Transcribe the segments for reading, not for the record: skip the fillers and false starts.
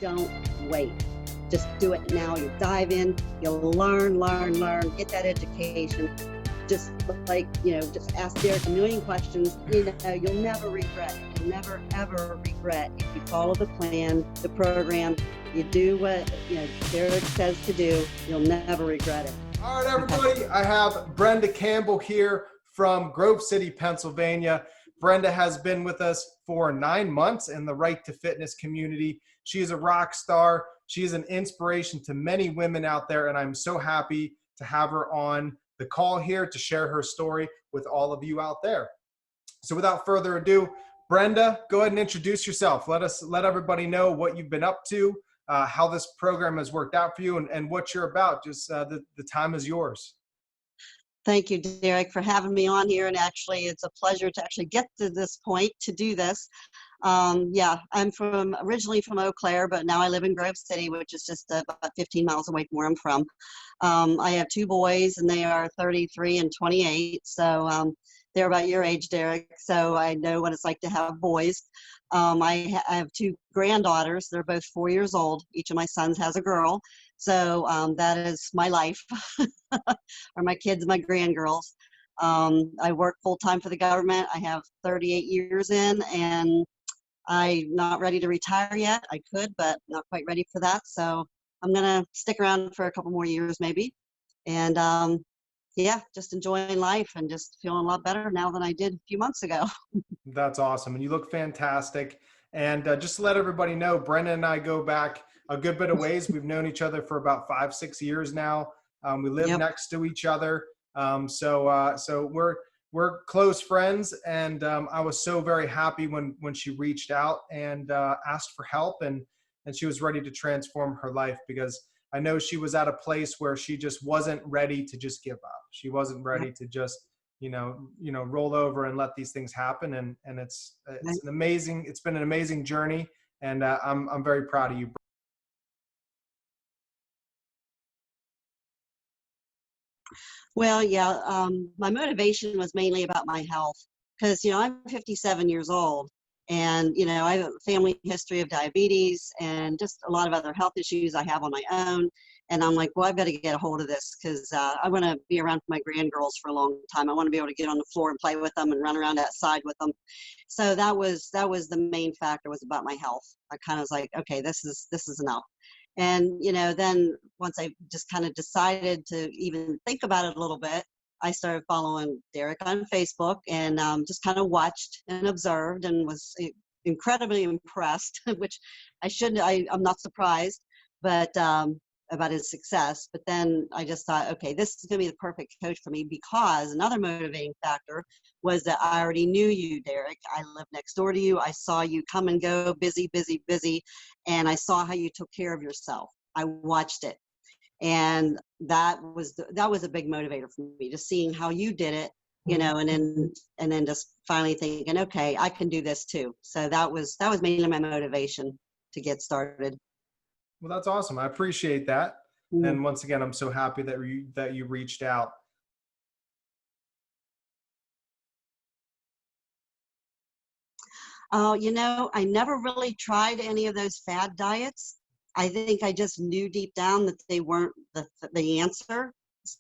don't wait. Just do it now. You dive in, you'll learn, get that education. Just just ask Derek a million questions. You'll never regret it. You'll never, ever regret if you follow the plan, the program, you do what, Derek says to do, you'll never regret it. All right, everybody, I have Brenda Campbell here from Grove City, Pennsylvania. Brenda has been with us for 9 months in the Right to Fitness community. She is a rock star. She is an inspiration to many women out there, and I'm so happy to have her on the call here to share her story with all of you out there. So without further ado, Brenda, go ahead and introduce yourself. Let everybody know what you've been up to, how this program has worked out for you, and what you're about. Just the time is yours. Thank you, Derek, for having me on here. And actually, it's a pleasure to actually get to this point to do this. I'm originally from Eau Claire, but now I live in Grove City, which is just about 15 miles away from where I'm from. I have 2 boys, and they are 33 and 28. So they're about your age, Derek. So I know what it's like to have boys. I have 2 granddaughters. They're both 4 years old. Each of my sons has a girl. So that is my life, or my kids, my grandgirls. I work full-time for the government. I have 38 years in, and I'm not ready to retire yet. I could, but not quite ready for that. So I'm going to stick around for a couple more years maybe. And just enjoying life and just feeling a lot better now than I did a few months ago. That's awesome. And you look fantastic. And just to let everybody know, Brenda and I go back a good bit of ways. We've known each other for about 5-6 years now. We live next to each other. So we're close friends. And I was so very happy when she reached out and asked for help, and she was ready to transform her life, because I know she was at a place where she just wasn't ready to just give up. She wasn't ready to just, roll over and let these things happen. And it's been an amazing journey. And I'm very proud of you. Well, my motivation was mainly about my health, because, I'm 57 years old, and, I have a family history of diabetes and just a lot of other health issues I have on my own. And I'm like, well, I've got to get a hold of this, because I want to be around my grandgirls for a long time. I want to be able to get on the floor and play with them and run around outside with them. So that was the main factor, was about my health. I kind of was like, okay, this is enough. And, then once I just kind of decided to even think about it a little bit, I started following Derek on Facebook, and just kind of watched and observed, and was incredibly impressed, which I'm not surprised, but about his success. But then I just thought, okay, this is going to be the perfect coach for me, because another motivating factor was that I already knew you, Derek. I lived next door to you. I saw you come and go, busy, and I saw how you took care of yourself. I watched it. And that was a big motivator for me, just seeing how you did it, and then just finally thinking, okay, I can do this too. So that was mainly my motivation to get started. Well, that's awesome. I appreciate that. And once again, I'm so happy that you reached out. I never really tried any of those fad diets. I think I just knew deep down that they weren't the answer.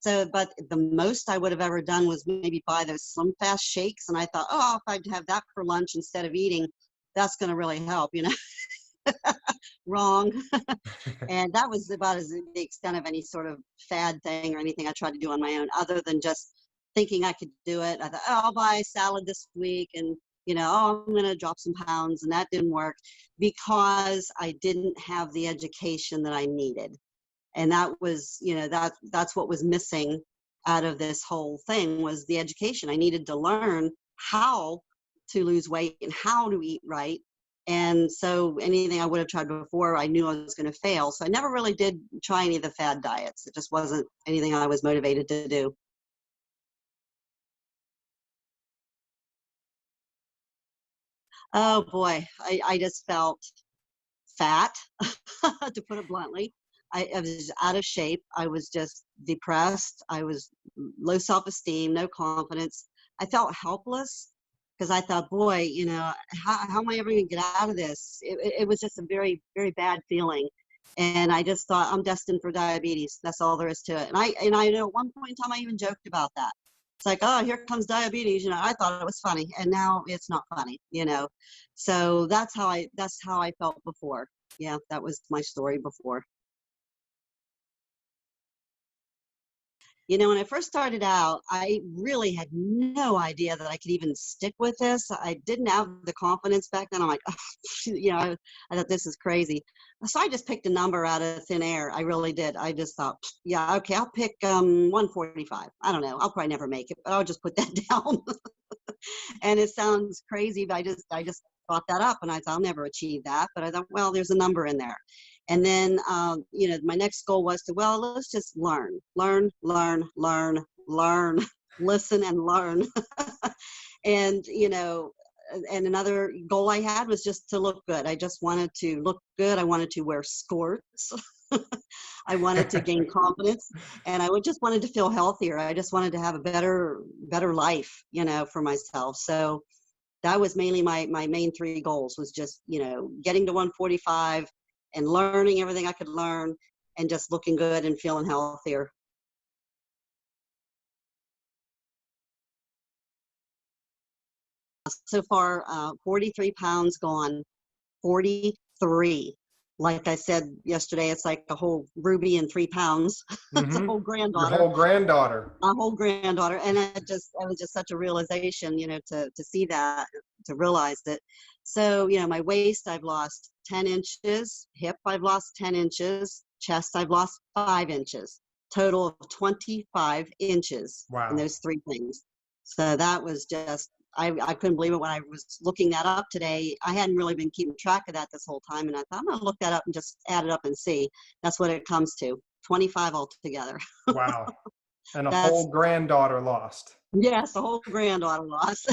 So, but the most I would have ever done was maybe buy those Slim Fast shakes. And I thought, oh, if I'd have that for lunch instead of eating, that's going to really help, Wrong. And that was about the extent of any sort of fad thing or anything I tried to do on my own, other than just thinking I could do it. I thought, oh, I'll buy a salad this week, and I'm going to drop some pounds. And that didn't work, because I didn't have the education that I needed. And that was, that's what was missing out of this whole thing, was the education. I needed to learn how to lose weight and how to eat right. And so anything I would have tried before, I knew I was going to fail. So I never really did try any of the fad diets. It just wasn't anything I was motivated to do. Oh boy, I just felt fat, to put it bluntly. I was out of shape. I was just depressed. I was low self-esteem, no confidence. I felt helpless, because I thought, boy, how am I ever going to get out of this? It was just a very, very bad feeling. And I just thought, I'm destined for diabetes. That's all there is to it. And I know at one point in time, I even joked about that. It's like, oh, here comes diabetes. I thought it was funny, and now it's not funny, So that's how I felt before. Yeah, that was my story before. When I first started out, I really had no idea that I could even stick with this. I didn't have the confidence back then. I'm like, oh, I thought this is crazy. So I just picked a number out of thin air. I really did. I just thought, yeah, okay, I'll pick 145. I don't know. I'll probably never make it, but I'll just put that down. And it sounds crazy, but I just thought that up, and I thought I'll never achieve that. But I thought, well, there's a number in there. And then, my next goal was to, well, let's just learn, listen and learn. And, and another goal I had was just to look good. I just wanted to look good. I wanted to wear skirts. I wanted to gain confidence, and I just wanted to feel healthier. I just wanted to have a better life, for myself. So that was mainly my main three goals, was just, getting to 145 and learning everything I could learn, and just looking good and feeling healthier. So far, 43 pounds gone, 43. Like I said yesterday, it's like a whole ruby in 3 pounds. It's a whole granddaughter. Your whole granddaughter. My whole granddaughter. And it was just such a realization, to see that, to realize that. So, my waist, I've lost 10 inches, hip, I've lost 10 inches, chest, I've lost 5 inches, total of 25 inches. Wow. In those three things. So that was just, I couldn't believe it when I was looking that up today. I hadn't really been keeping track of that this whole time, and I thought, I'm going to look that up and just add it up and see. That's what it comes to, 25 altogether. Wow. And a whole granddaughter lost. Yes, a whole granddaughter lost.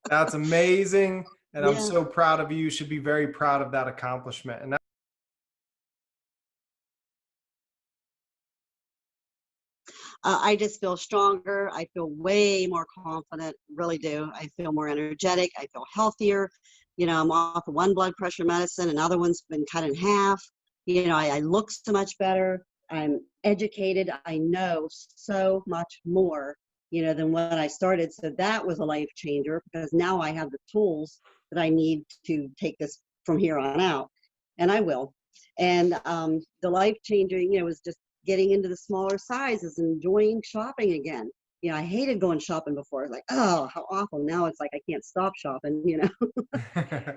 That's amazing, and I'm so proud of you. You should be very proud of that accomplishment. And I just feel stronger. I feel way more confident, really do. I feel more energetic. I feel healthier. I'm off of one blood pressure medicine. Another one's been cut in half. I look so much better. I'm educated. I know so much more, than when I started. So that was a life changer, because now I have the tools that I need to take this from here on out. And I will. And the life changer, was just getting into the smaller sizes and enjoying shopping again. I hated going shopping before. Like, oh, how awful. Now it's like I can't stop shopping,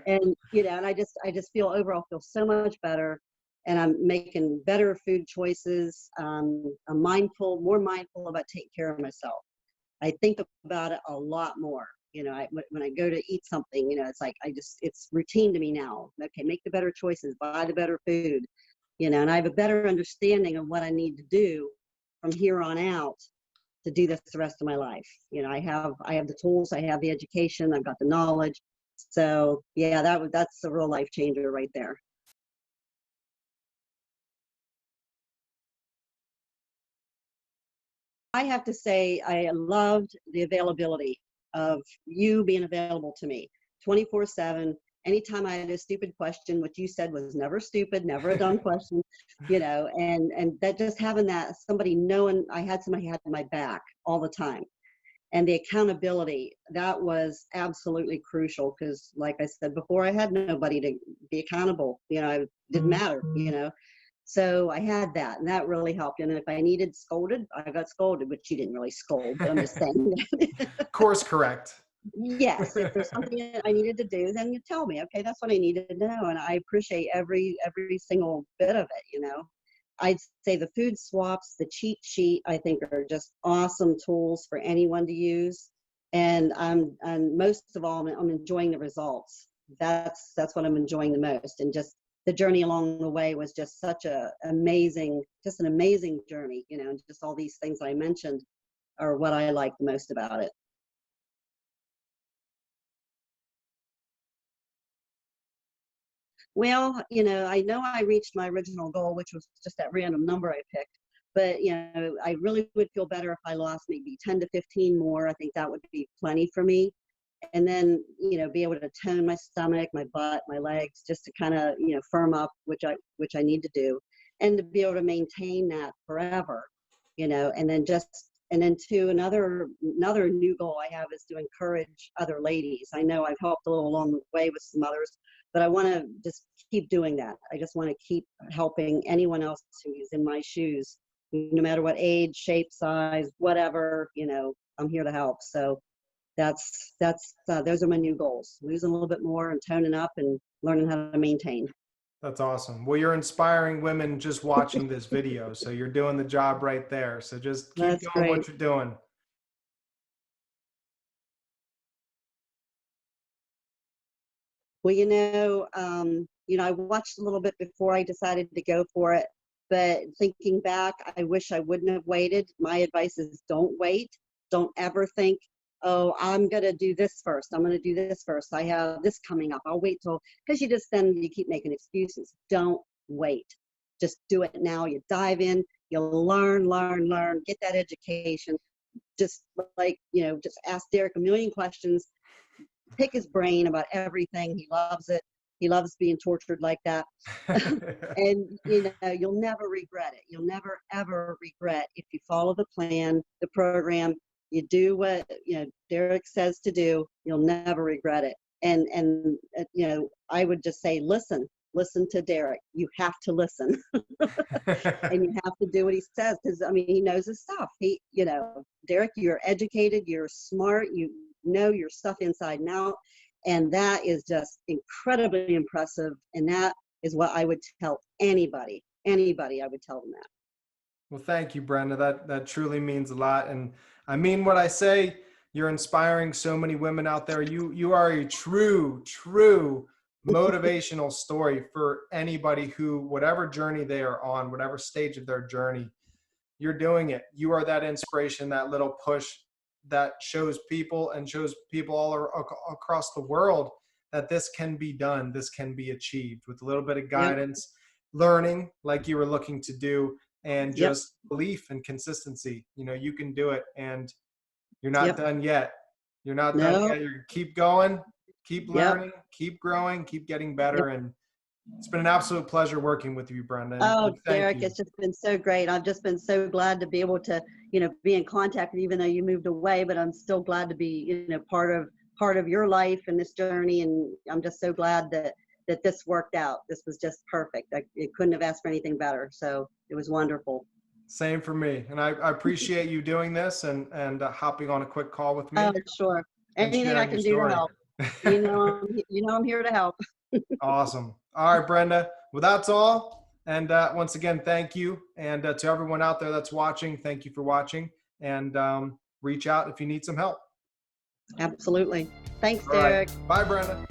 and, and I just feel overall feel so much better, and I'm making better food choices. I'm more mindful about taking care of myself. I think about it a lot more. When I go to eat something, it's like, it's routine to me now. Okay, make the better choices, buy the better food. And I have a better understanding of what I need to do from here on out to do this the rest of my life. I have the tools, I have the education, I've got the knowledge. So yeah, that's a real life changer right there. I have to say, I loved the availability of you being available to me 24/7. Anytime I had a stupid question, what you said was never stupid, never a dumb question, and that just having that, somebody knowing I had somebody had my back all the time. And the accountability, that was absolutely crucial, because like I said before, I had nobody to be accountable. It didn't matter, So I had that, and that really helped. And if I needed scolded, I got scolded, which you didn't really scold, but I'm just saying. Course correct. Yes, if there's something I needed to do, then you tell me. Okay, that's what I needed to know, and I appreciate every single bit of it. I'd say the food swaps, the cheat sheet, I think are just awesome tools for anyone to use. And most of all, I'm enjoying the results. That's what I'm enjoying the most. And just the journey along the way was just such an amazing journey. And just all these things I mentioned are what I like the most about it. Well, I know I reached my original goal, which was just that random number I picked. But, I really would feel better if I lost maybe 10 to 15 more. I think that would be plenty for me. and then, you know, be able to tone my stomach, my butt, my legs, just to kind of, you know, firm up, which I need to do, and to be able to maintain that forever, you know. And then to another new goal I have is to encourage other ladies. I know I've helped a little along the way with some others, but I want to just keep doing that. I just want to keep helping anyone else who's in my shoes, no matter what age, shape, size, whatever, you know, I'm here to help. So those are my new goals: losing a little bit more and toning up and learning how to maintain. That's awesome. Well, you're inspiring women just watching this video. So you're doing the job right there. So just keep That's doing great. what you're doing. Well, I watched a little bit before I decided to go for it, but thinking back, I wish I wouldn't have waited. My advice is don't wait. Don't ever think, oh, I'm going to do this first. I'm going to do this first. I have this coming up. I'll wait till, because you keep making excuses. Don't wait. Just do it now. You dive in, you'll learn, get that education. Just just ask Derek a million questions, pick his brain about everything. He loves it. He loves being tortured like that. And you'll never regret it. You'll never ever regret if you follow the plan, the program. You do what Derek says to do. You'll never regret it. And I would just say, listen to Derek. You have to listen, and you have to do what he says, because I mean, he knows his stuff. Derek, you're educated, you're smart, you know your stuff inside and out, and that is just incredibly impressive. And that is what I would tell anybody. I would tell them that. Well, thank you, Brenda. That truly means a lot. And I mean what I say. You're inspiring so many women out there. You are a true motivational story for anybody who, whatever journey they are on, whatever stage of their journey, you're doing it. You are that inspiration, that little push that shows people all across the world that this can be done, this can be achieved with a little bit of guidance, learning like you were looking to do, and just belief and consistency. You can do it, and you're not done yet. You're not done yet. You keep going, keep learning, keep growing, keep getting better. And it's been an absolute pleasure working with you, Brenda. Oh, Derek, it's just been so great. I've just been so glad to be able to, be in contact, even though you moved away, but I'm still glad to be, part of your life and this journey. And I'm just so glad that this worked out. This was just perfect. I couldn't have asked for anything better. So it was wonderful. Same for me. And I appreciate you doing this and hopping on a quick call with me. Oh, sure. Anything I can do to help. I'm here to help. Awesome. All right, Brenda. Well, that's all. And once again, thank you. And to everyone out there that's watching, thank you for watching. And reach out if you need some help. Absolutely. Thanks, all Derek. Right. Bye, Brenda.